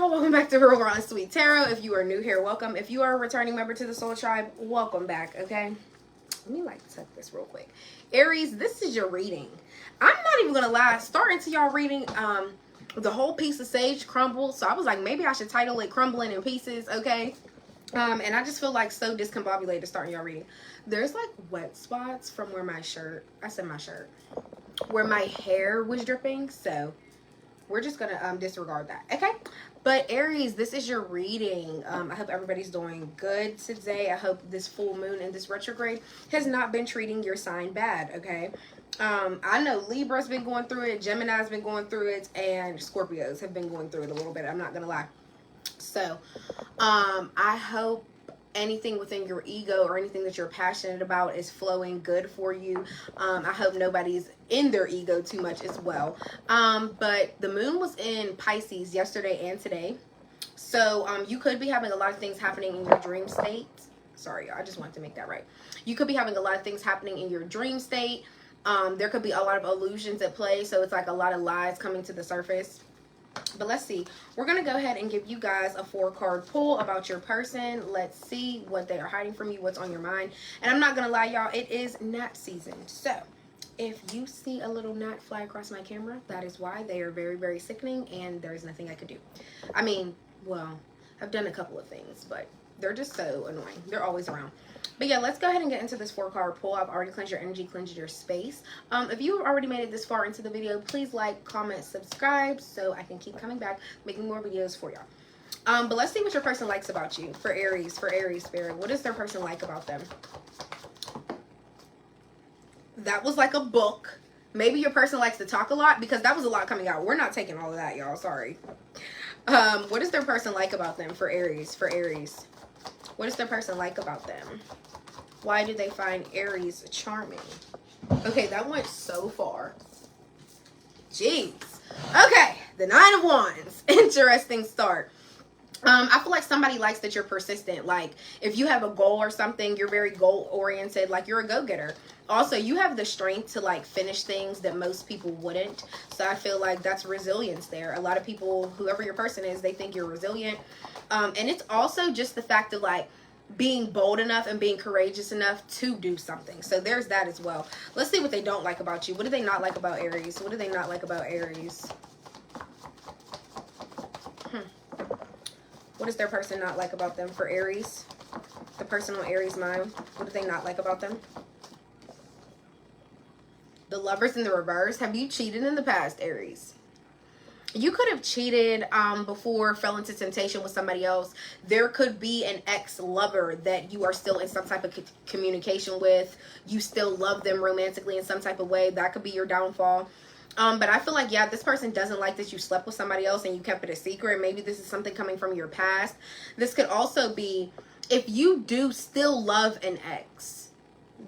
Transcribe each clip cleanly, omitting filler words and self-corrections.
y'all, welcome back to Real Raw and Sweet Tarot. If you are new here, welcome. If you are a returning member to the Soul Tribe, welcome back, okay? Let me tuck this real quick. Aries, this is your reading. I'm not even gonna lie, starting to y'all reading, the whole piece of sage crumbled, so I was like, maybe I should title it Crumbling in Pieces, okay? And I just feel like so discombobulated starting y'all reading. There's like wet spots from where my where my hair was dripping, so we're just gonna disregard that, okay? But Aries, this is your reading. I hope everybody's doing good today. I hope this full moon and this retrograde has not been treating your sign bad, okay? I know Libra's been going through it, Gemini's been going through it, and Scorpios have been going through it a little bit. I'm not gonna lie. So, I hope anything within your ego or anything that you're passionate about is flowing good for you. I hope nobody's in their ego too much as well. But the moon was in Pisces yesterday and today. So you could be having a lot of things happening in your dream state. Sorry, I just wanted to make that right. You could be having a lot of things happening in your dream state. There could be a lot of illusions at play. So it's like a lot of lies coming to the surface. But let's see. We're going to go ahead and give you guys a 4-card pull about your person. Let's see what they are hiding from you, what's on your mind. And I'm not going to lie, y'all, it is gnat season. So if you see a little gnat fly across my camera, that is why. They are very, very sickening, and there's nothing I could do. I mean, well, I've done a couple of things, but they're just so annoying. They're always around. But yeah, let's go ahead and get into this 4-card pull. I've already cleansed your energy, cleansed your space. If you have already made it this far into the video, please like, comment, subscribe so I can keep coming back, making more videos for y'all. But let's see what your person likes about you. For Aries Spirit, what is their person like about them? That was like a book. Maybe your person likes to talk a lot, because that was a lot coming out. We're not taking all of that, y'all. Sorry. What is their person like about them? For Aries. What is their person like about them? Why do they find Aries charming? Okay, that went so far. Jeez. Okay, the 9 of Wands. Interesting start. I feel like somebody likes that you're persistent. Like, if you have a goal or something, you're very goal-oriented. Like, you're a go-getter. Also, you have the strength to, like, finish things that most people wouldn't. So I feel like that's resilience there. A lot of people, whoever your person is, they think you're resilient. And it's also just the fact of, like, being bold enough and being courageous enough to do something. So there's that as well. Let's see what they don't like about you. What do they not like about Aries? What do they not like about Aries? What does their person not like about them? For Aries, the person on Aries' mind, what do they not like about them? The Lovers in the reverse. Have you cheated in the past, Aries? You could have cheated before, fell into temptation with somebody else. There could be an ex-lover that you are still in some type of communication with. You still love them romantically in some type of way. That could be your downfall. But I feel like, yeah, this person doesn't like that you slept with somebody else and you kept it a secret. Maybe this is something coming from your past. This could also be, if you do still love an ex,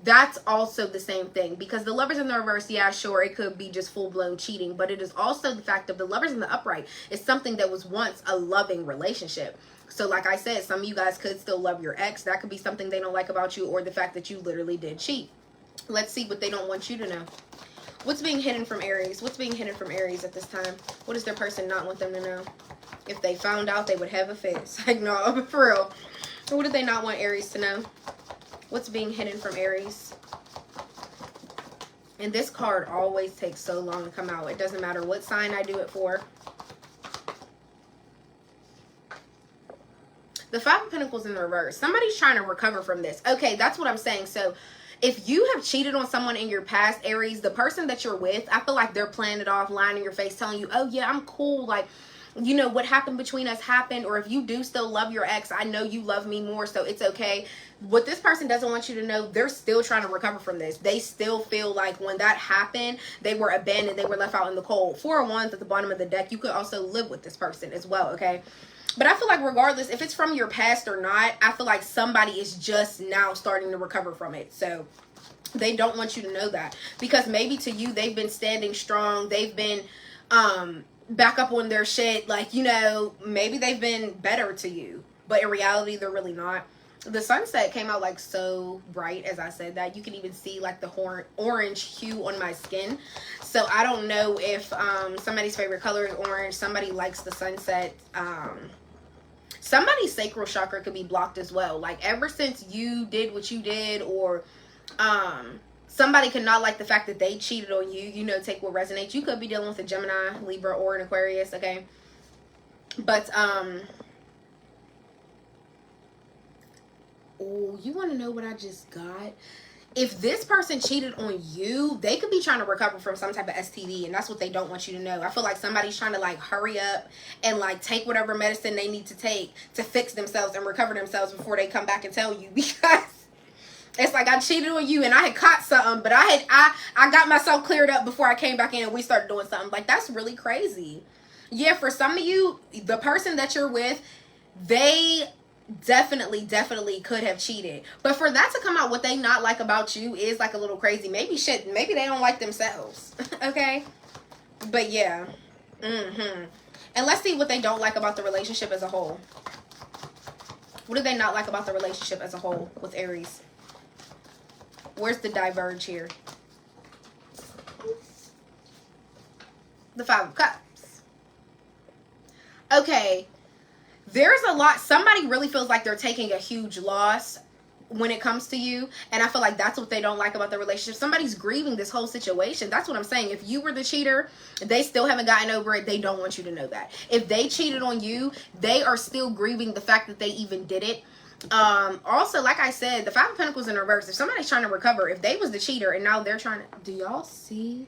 that's also the same thing. Because the Lovers in the reverse, yeah, sure, it could be just full-blown cheating. But it is also the fact of the Lovers in the upright is something that was once a loving relationship. So like I said, some of you guys could still love your ex. That could be something they don't like about you, or the fact that you literally did cheat. Let's see what they don't want you to know. What's being hidden from Aries? What's being hidden from Aries at this time? What does their person not want them to know? If they found out, they would have a fit. Like, no, but for real. What do they not want Aries to know? What's being hidden from Aries? And this card always takes so long to come out. It doesn't matter what sign I do it for. The 5 of Pentacles in the reverse. Somebody's trying to recover from this. Okay, that's what I'm saying. So if you have cheated on someone in your past, Aries, the person that you're with, I feel like they're playing it off, lying in your face, telling you, oh yeah, I'm cool. Like, you know, what happened between us happened. Or if you do still love your ex, I know you love me more, so it's okay. What this person doesn't want you to know, they're still trying to recover from this. They still feel like when that happened, they were abandoned, they were left out in the cold. 4 of Wands at the bottom of the deck. You could also live with this person as well, okay? But I feel like regardless, if it's from your past or not, I feel like somebody is just now starting to recover from it. So they don't want you to know that. Because maybe to you, they've been standing strong. They've been back up on their shit. Like, you know, maybe they've been better to you. But in reality, they're really not. The sunset came out like so bright as I said that. You can even see like the orange hue on my skin. So I don't know if somebody's favorite color is orange. Somebody likes the sunset. Somebody's sacral chakra could be blocked as well. Like ever since you did what you did, or somebody could not like the fact that they cheated on you. You know, take what resonates. You could be dealing with a Gemini, Libra, or an Aquarius, okay? But oh, you want to know what I just got? If this person cheated on you, they could be trying to recover from some type of STD, and that's what they don't want you to know. I feel like somebody's trying to like hurry up and like take whatever medicine they need to take to fix themselves and recover themselves before they come back and tell you, because it's like I cheated on you and I had caught something, but I got myself cleared up before I came back in and we started doing something. Like, that's really crazy. Yeah, for some of you, the person that you're with, they definitely could have cheated. But for that to come out, what they not like about you is like a little crazy. Maybe they don't like themselves. Okay? But yeah. And let's see what they don't like about the relationship as a whole. What do they not like about the relationship as a whole with Aries? Where's the diverge here? The Five of Cups. Okay. There's a lot. Somebody really feels like they're taking a huge loss when it comes to you. And I feel like that's what they don't like about the relationship. Somebody's grieving this whole situation. That's what I'm saying. If you were the cheater, they still haven't gotten over it. They don't want you to know that. If they cheated on you, they are still grieving the fact that they even did it. Also, like I said, the Five of Pentacles in reverse. If somebody's trying to recover, if they was the cheater and now they're trying to... Do y'all see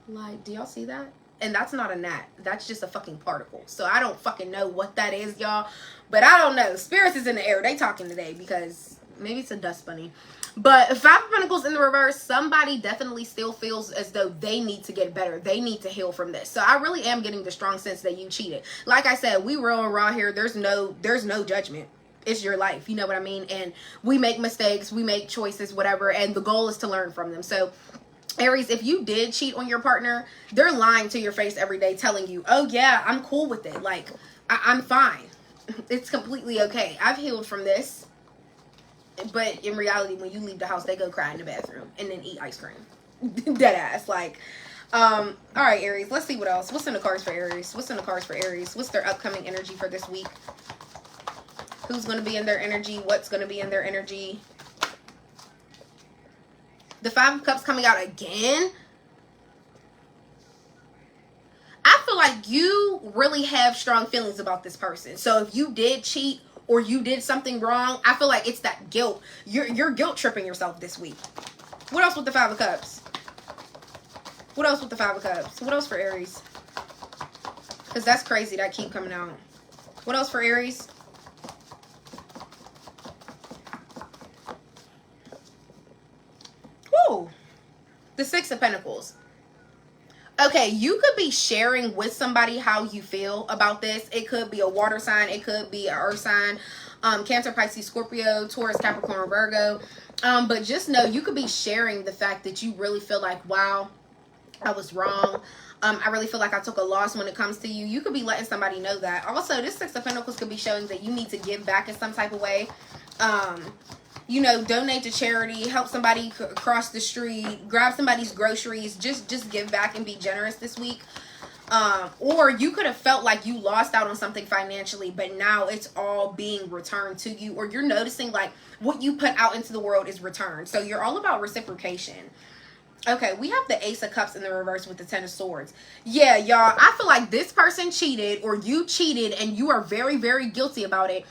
that? And that's not a gnat. That's just a fucking particle. So I don't fucking know what that is, y'all. But I don't know. Spirits is in the air. They talking today because maybe it's a dust bunny. But Five of Pentacles in the reverse, somebody definitely still feels as though they need to get better. They need to heal from this. So I really am getting the strong sense that you cheated. Like I said, we real and raw here. There's no judgment. It's your life. You know what I mean? And we make mistakes. We make choices, whatever. And the goal is to learn from them. So Aries, if you did cheat on your partner, they're lying to your face every day telling you, oh yeah, I'm cool with it. Like, I'm fine. It's completely okay. I've healed from this. But in reality, when you leave the house, they go cry in the bathroom and then eat ice cream. Dead ass. Like, all right, Aries, let's see what else. What's in the cards for Aries? What's in the cards for Aries? What's their upcoming energy for this week? Who's going to be in their energy? What's going to be in their energy? The Five of Cups coming out again. I feel like you really have strong feelings about this person. So if you did cheat or you did something wrong, I feel like it's that guilt. You're guilt tripping yourself this week. What else with the Five of Cups? What else with the Five of Cups? What else for Aries? Because that's crazy that keep coming out. What else for Aries? Woo! The Six of Pentacles. Okay, you could be sharing with somebody how you feel about this. It could be a water sign. It could be an earth sign. Cancer, Pisces, Scorpio, Taurus, Capricorn, Virgo. But just know you could be sharing the fact that you really feel like, wow, I was wrong. I really feel like I took a loss when it comes to you. You could be letting somebody know that. Also, this Six of Pentacles could be showing that you need to give back in some type of way. You know, donate to charity, help somebody cross the street, grab somebody's groceries, just give back and be generous this week. Or you could have felt like you lost out on something financially, but now it's all being returned to you, or you're noticing like what you put out into the world is returned. So you're all about reciprocation. Okay, we have the Ace of Cups in the reverse with the Ten of Swords. Yeah, y'all, I feel like this person cheated or you cheated and you are very, very guilty about it.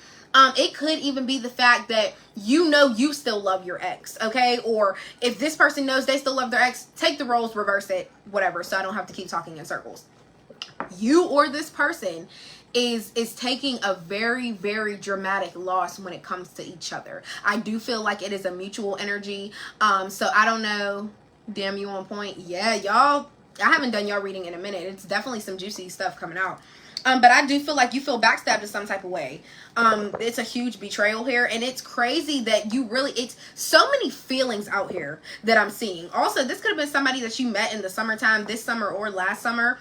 It could even be the fact that you know you still love your ex, okay? Or if this person knows they still love their ex, take the roles, reverse it, whatever, so I don't have to keep talking in circles. You or this person is taking a very, very dramatic loss when it comes to each other. I do feel like it is a mutual energy. So I don't know. Damn, you on point. Yeah, y'all, I haven't done y'all reading in a minute. It's definitely some juicy stuff coming out. But I do feel like you feel backstabbed in some type of way. It's a huge betrayal here. And it's crazy that you really, it's so many feelings out here that I'm seeing. Also, this could have been somebody that you met in the summertime, this summer or last summer.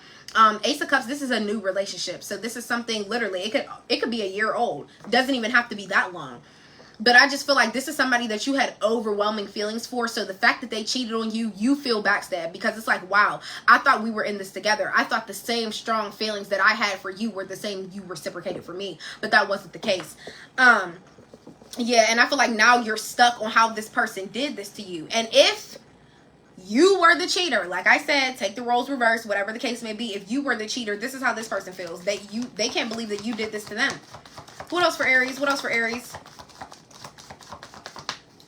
Ace of Cups, this is a new relationship. So this is something literally, it could be a year old. Doesn't even have to be that long. But I just feel like this is somebody that you had overwhelming feelings for. So the fact that they cheated on you, you feel backstabbed, because it's like, wow, I thought we were in this together. I thought the same strong feelings that I had for you were the same you reciprocated for me. But that wasn't the case. Yeah, and I feel like now you're stuck on how this person did this to you. And if you were the cheater, like I said, take the roles reversed, whatever the case may be. If you were the cheater, this is how this person feels. They can't believe that you did this to them. What else for Aries? What else for Aries?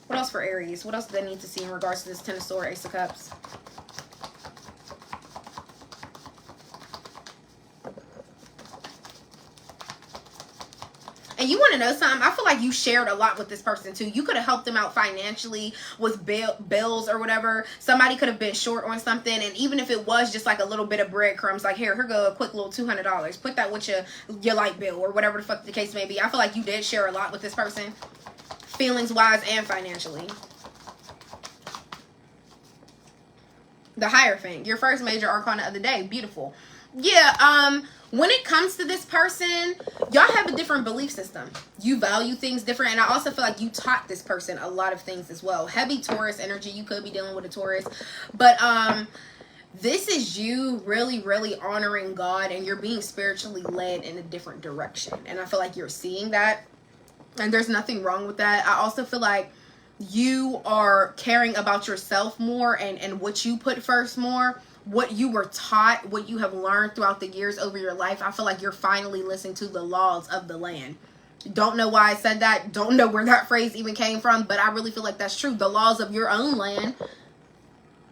What else for Aries? What else do they need to see in regards to this Ten of Swords, Ace of Cups? And you want to know something? I feel like you shared a lot with this person too. You could have helped them out financially with bills or whatever. Somebody could have been short on something, and even if it was just like a little bit of breadcrumbs, like here go a quick little $200. Put that with your light bill or whatever the fuck the case may be. I feel like you did share a lot with this person, feelings wise and financially. The Hierophant, your first major arcana of the day. Beautiful. Yeah, when it comes to this person, y'all have a different belief system. You value things different, and I also feel like you taught this person a lot of things as well. Heavy Taurus energy, you could be dealing with a Taurus, but this is you really, really honoring God, and you're being spiritually led in a different direction, and I feel like you're seeing that, and there's nothing wrong with that. I also feel like you are caring about yourself more and what you put first more. What you were taught, what you have learned throughout the years over your life. I feel like you're finally listening to the laws of the land. Don't know why I said that. Don't know where that phrase even came from, but I really feel like that's true. The laws of your own land.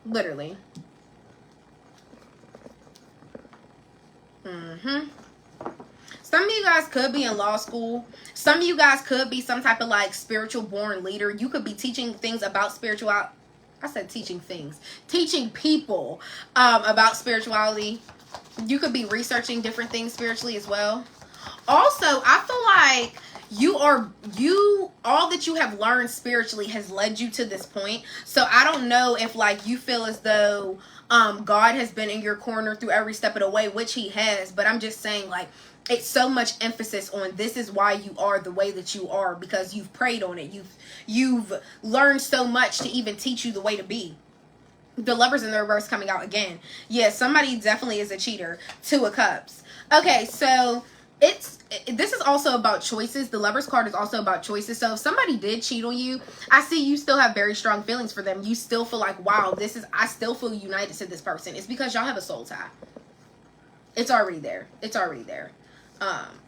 Literally. Some of you guys could be in law school. Some of you guys could be some type of like spiritual born leader. You could be teaching things about spirituality. I said teaching things. Teaching people about spirituality. You could be researching different things spiritually as well. Also, I feel like all that you have learned spiritually has led you to this point. So I don't know if like you feel as though God has been in your corner through every step of the way, which he has. But I'm just saying, like, it's so much emphasis on this is why you are the way that you are, because you've prayed on it. You've learned so much to even teach you the way to be. The Lovers in the reverse coming out again. Yeah, somebody definitely is a cheater. Two of Cups. Okay, so this is also about choices. The Lovers card is also about choices. So if somebody did cheat on you, I see you still have very strong feelings for them. You still feel like, wow, I still feel united to this person. It's because y'all have a soul tie. It's already there. It's already there.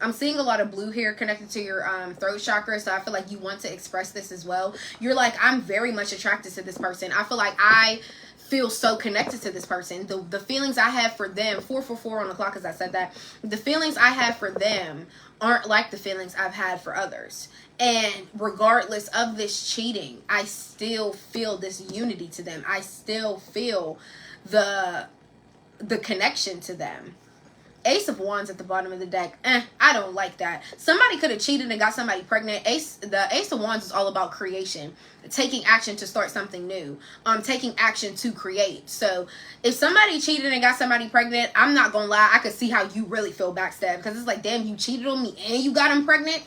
I'm seeing a lot of blue here connected to your throat chakra, so I feel like you want to express this as well. You're like, I'm very much attracted to this person. I feel like I feel so connected to this person. The feelings I have for them, 444 on the clock as I said that, the feelings I have for them aren't like the feelings I've had for others. And regardless of this cheating, I still feel this unity to them. I still feel the connection to them. Ace of Wands at the bottom of the deck. I don't like that. Somebody could have cheated and got somebody pregnant. The Ace of Wands is all about creation. Taking action to start something new. Taking action to create. So if somebody cheated and got somebody pregnant, I'm not gonna lie, I could see how you really feel backstabbed. Because it's like, damn, you cheated on me and you got him pregnant.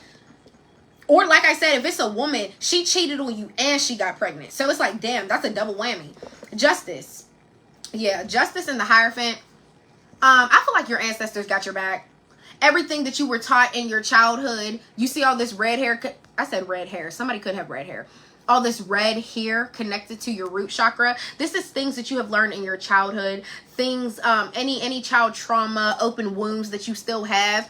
Or like I said, if it's a woman, she cheated on you and she got pregnant. So it's like, damn, that's a double whammy. Justice. Yeah, Justice and the Hierophant. I feel like your ancestors got your back. Everything that you were taught in your childhood. You see all this red hair. I said red hair. Somebody could have red hair. All this red hair connected to your root chakra. This is things that you have learned in your childhood. Things, any child trauma, open wounds that you still have.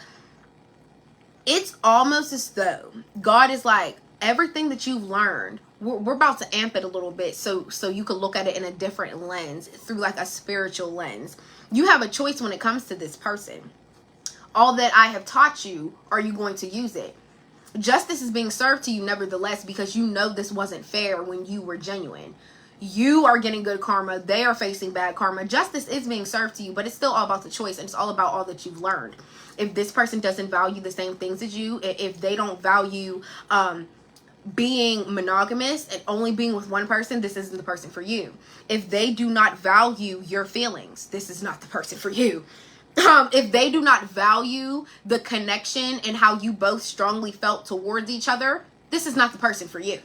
It's almost as though God is like, everything that you've learned, we're about to amp it a little bit so you can look at it in a different lens, through like a spiritual lens. You have a choice when it comes to this person. All that I have taught you, are you going to use it? Justice is being served to you nevertheless, because you know this wasn't fair when you were genuine. You are getting good karma. They are facing bad karma. Justice is being served to you, but it's still all about the choice, and it's all about all that you've learned. If this person doesn't value the same things as you, if they don't value being monogamous and only being with one person, this isn't the person for you. If they do not value your feelings, this is not the person for you. If they do not value the connection and how you both strongly felt towards each other, this is not the person for you.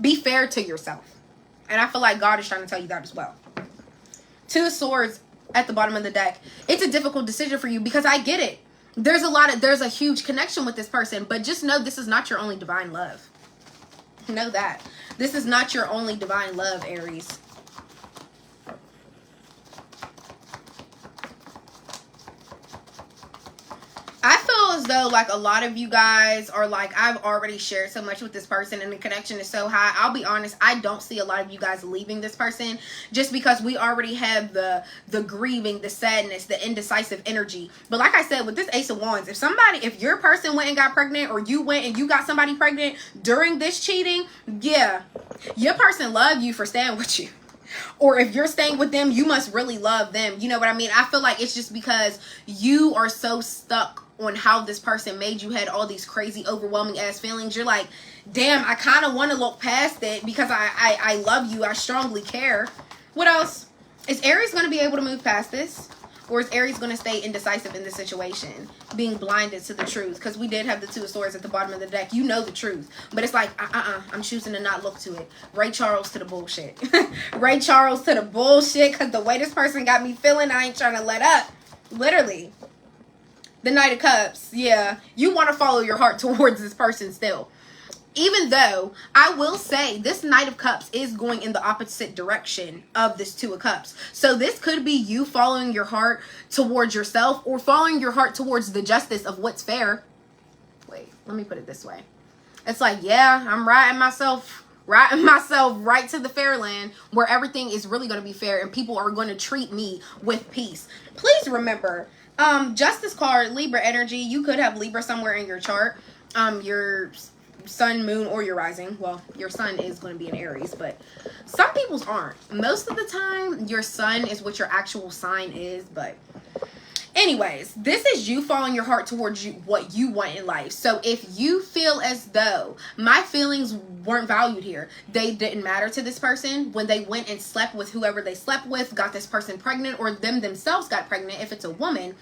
Be fair to yourself. And I feel like God is trying to tell you that as well. Two of Swords at the bottom of the deck. It's a difficult decision for you because I get it. There's a huge connection with this person, but just know this is not your only divine love. Know that. This is not your only divine love, Aries. I feel as though like a lot of you guys are like, I've already shared so much with this person and the connection is so high. I'll be honest, I don't see a lot of you guys leaving this person just because we already have the grieving, the sadness, the indecisive energy. But like I said, with this Ace of Wands, if your person went and got pregnant, or you went and you got somebody pregnant during this cheating, yeah, your person loved you for staying with you. Or if you're staying with them, you must really love them. You know what I mean? I feel like it's just because you are so stuck on how this person made you, had all these crazy overwhelming ass feelings. You're like, damn, I kind of want to look past it because I love you. I strongly care. What else? Is Aries going to be able to move past this? Or is Aries going to stay indecisive in this situation, being blinded to the truth? Because we did have the Two of Swords at the bottom of the deck. You know the truth. But it's like, I'm choosing to not look to it. Ray Charles to the bullshit. Ray Charles to the bullshit, because the way this person got me feeling, I ain't trying to let up. Literally. The Knight of Cups. Yeah. You want to follow your heart towards this person still. Even though I will say this Knight of Cups is going in the opposite direction of this Two of Cups. So this could be you following your heart towards yourself, or following your heart towards the justice of what's fair. Wait, let me put it this way. It's like, yeah, I'm riding myself right to the fair land where everything is really going to be fair and people are going to treat me with peace. Please remember, Justice card, Libra energy. You could have Libra somewhere in your chart. Your sun, moon, or your rising. Well, your sun is going to be in Aries, but some people's aren't. Most of the time, your sun is what your actual sign is, but anyways, this is you following your heart towards what you want in life. So if you feel as though my feelings weren't valued here, they didn't matter to this person when they went and slept with whoever they slept with, got this person pregnant, or them themselves got pregnant, if it's a woman,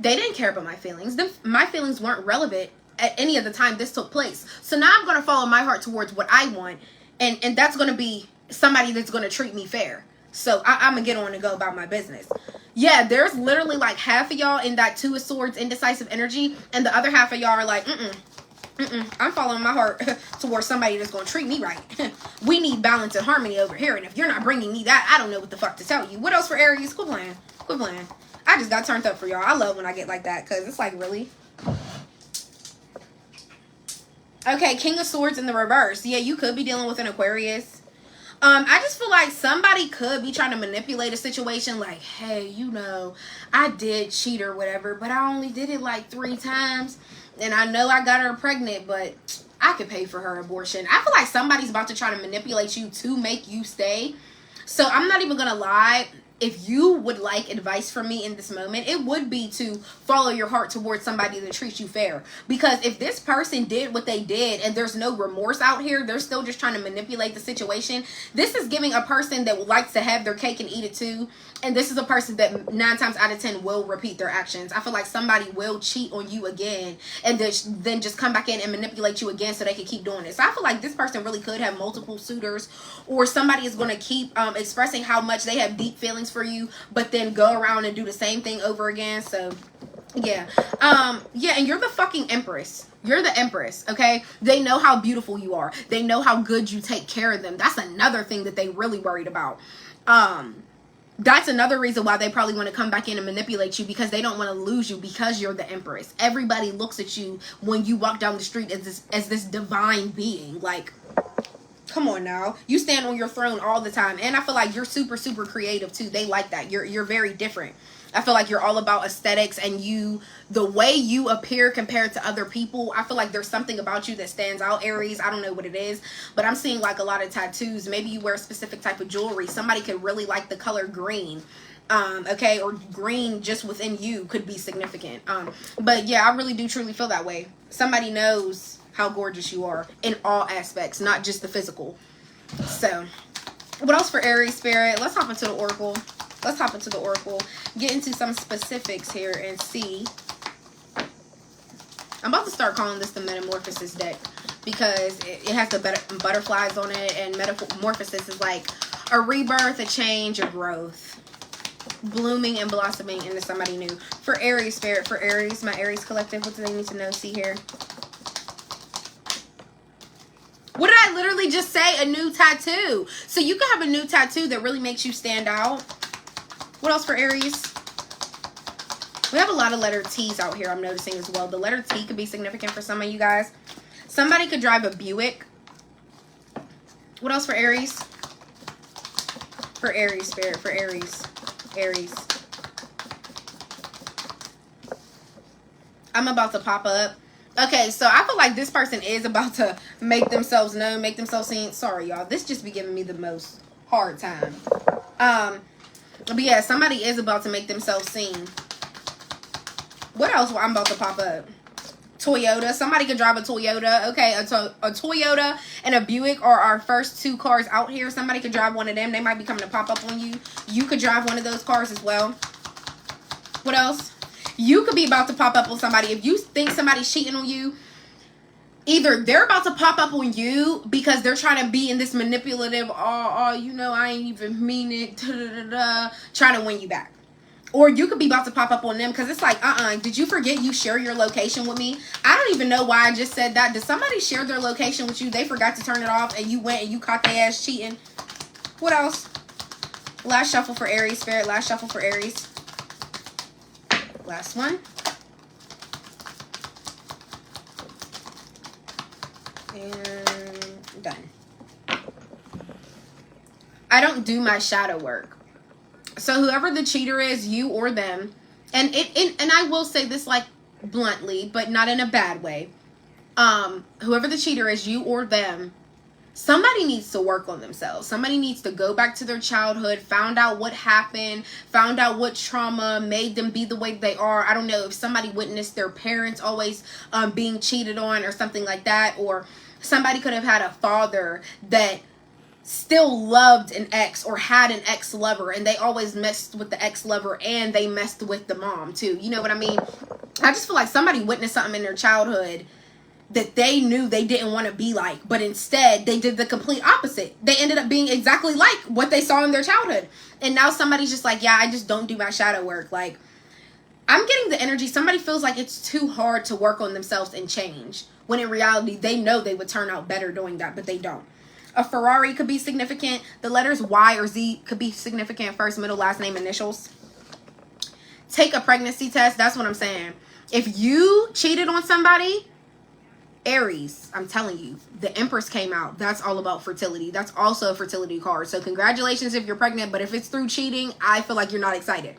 they didn't care about my feelings. My feelings weren't relevant at any of the time this took place. So now I'm going to follow my heart towards what I want, and that's going to be somebody that's going to treat me fair. So I'm going to get on and go about my business. Yeah, there's literally like half of y'all in that Two of Swords indecisive energy, and the other half of y'all are like, I'm following my heart towards somebody that's going to treat me right. We need balance and harmony over here, and if you're not bringing me that, I don't know what the fuck to tell you. What else for Aries? Quit playing. Quit playing. I just got turned up for y'all. I love when I get like that, because it's like, really? Okay, King of Swords in the reverse. Yeah, you could be dealing with an Aquarius. I just feel like somebody could be trying to manipulate a situation like, hey, you know, I did cheat or whatever, but I only did it like 3 times. And I know I got her pregnant, but I could pay for her abortion. I feel like somebody's about to try to manipulate you to make you stay. So I'm not even going to lie. If you would like advice from me in this moment, it would be to follow your heart towards somebody that treats you fair. Because if this person did what they did and there's no remorse out here, they're still just trying to manipulate the situation. This is giving a person that likes to have their cake and eat it too. And this is a person that 9 times out of 10 will repeat their actions. I feel like somebody will cheat on you again and then just come back in and manipulate you again so they can keep doing it. So I feel like this person really could have multiple suitors, or somebody is going to keep expressing how much they have deep feelings for you, but then go around and do the same thing over again. So yeah. Yeah, and you're the fucking Empress. You're the Empress, okay? They know how beautiful you are. They know how good you take care of them. That's another thing that they really worried about. That's another reason why they probably want to come back in and manipulate you, because they don't want to lose you, because you're the Empress. Everybody looks at you when you walk down the street as this divine being. Like, come on now. You stand on your throne all the time. And I feel like you're super, super creative too. They like that. You're very different. I feel like you're all about aesthetics, and the way you appear compared to other people, I feel like there's something about you that stands out, Aries. I don't know what it is, but I'm seeing like a lot of tattoos. Maybe you wear a specific type of jewelry. Somebody could really like the color green. Okay, or green just within you could be significant. But yeah, I really do truly feel that way. Somebody knows how gorgeous you are in all aspects, not just the physical. So what else for Aries Spirit? Let's hop into the Oracle. Let's hop into the Oracle, get into some specifics here and see. I'm about to start calling this the Metamorphosis deck. because it has the butterflies on it, and metamorphosis is like a rebirth, a change, a growth, blooming and blossoming into somebody new. For Aries, Spirit, for Aries, my Aries collective, what do they need to know? See here. What did I literally just say? A new tattoo. So you can have a new tattoo that really makes you stand out. What else for Aries? We have a lot of letter T's out here, I'm noticing as well. The letter T could be significant for some of you guys. Somebody could drive a Buick. What else for Aries? For Aries, Spirit, for Aries. Aries. I'm about to pop up. Okay, so I feel like this person is about to make themselves known, make themselves seen. Sorry, y'all. This just be giving me the most hard time. But yeah, somebody is about to make themselves seen. What else? I'm about to pop up. Toyota. Somebody could drive a Toyota. Okay, a Toyota and a Buick are our first two cars out here. Somebody could drive one of them. They might be coming to pop up on you. You could drive one of those cars as well. What else? You could be about to pop up on somebody. If you think somebody's cheating on you, either they're about to pop up on you because they're trying to be in this manipulative, you know, I ain't even mean it, trying to win you back. Or you could be about to pop up on them because it's like, did you forget you share your location with me? I don't even know why I just said that. Did somebody share their location with you? They forgot to turn it off and you went and you caught their ass cheating. What else? Last shuffle for Aries, Spirit. Last shuffle for Aries. Last one. And done. I don't do my shadow work. So whoever the cheater is, you or them, and I will say this like bluntly, but not in a bad way. Whoever the cheater is, you or them, somebody needs to work on themselves. Somebody needs to go back to their childhood, found out what happened, found out what trauma made them be the way they are. I don't know if somebody witnessed their parents always being cheated on or something like that, or somebody could have had a father that still loved an ex or had an ex-lover and they always messed with the ex-lover and they messed with the mom too. You know what I mean? I just feel like somebody witnessed something in their childhood that they knew they didn't want to be like, but instead they did the complete opposite. They ended up being exactly like what they saw in their childhood. And now somebody's just like, yeah, I just don't do my shadow work. Like, I'm getting the energy. Somebody feels like it's too hard to work on themselves and change, when in reality, they know they would turn out better doing that, but they don't. A Ferrari could be significant. The letters Y or Z could be significant. First, middle, last name, initials. Take a pregnancy test. That's what I'm saying. If you cheated on somebody, Aries, I'm telling you, the Empress came out. That's all about fertility. That's also a fertility card. So congratulations if you're pregnant. But if it's through cheating, I feel like you're not excited.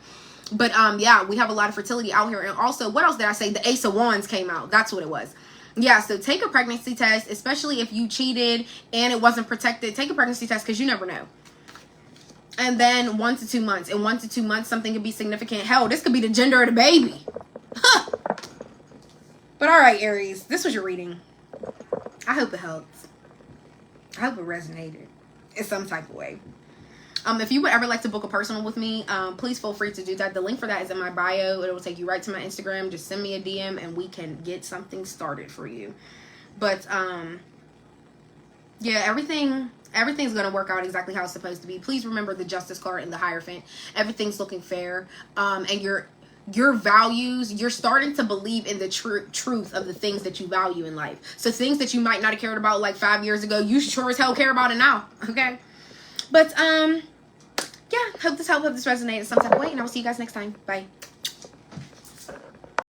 But yeah, we have a lot of fertility out here. And also, what else did I say? The Ace of Wands came out. That's what it was. Yeah, so take a pregnancy test, especially if you cheated and it wasn't protected. Take a pregnancy test because you never know. And then 1 to 2 months. In 1 to 2 months, something could be significant. Hell, this could be the gender of the baby. Huh. But all right, Aries, this was your reading. I hope it helped. I hope it resonated in some type of way. If you would ever like to book a personal with me, please feel free to do that. The link for that is in my bio. It will take you right to my Instagram. Just send me a DM and we can get something started for you. But yeah, everything's going to work out exactly how it's supposed to be. Please remember the Justice card and the Hierophant. Everything's looking fair. And your values, you're starting to believe in the truth of the things that you value in life. So things that you might not have cared about like 5 years ago, you sure as hell care about it now. Okay? But yeah, hope this helped, hope this resonated in some type of way, and I will see you guys next time. Bye.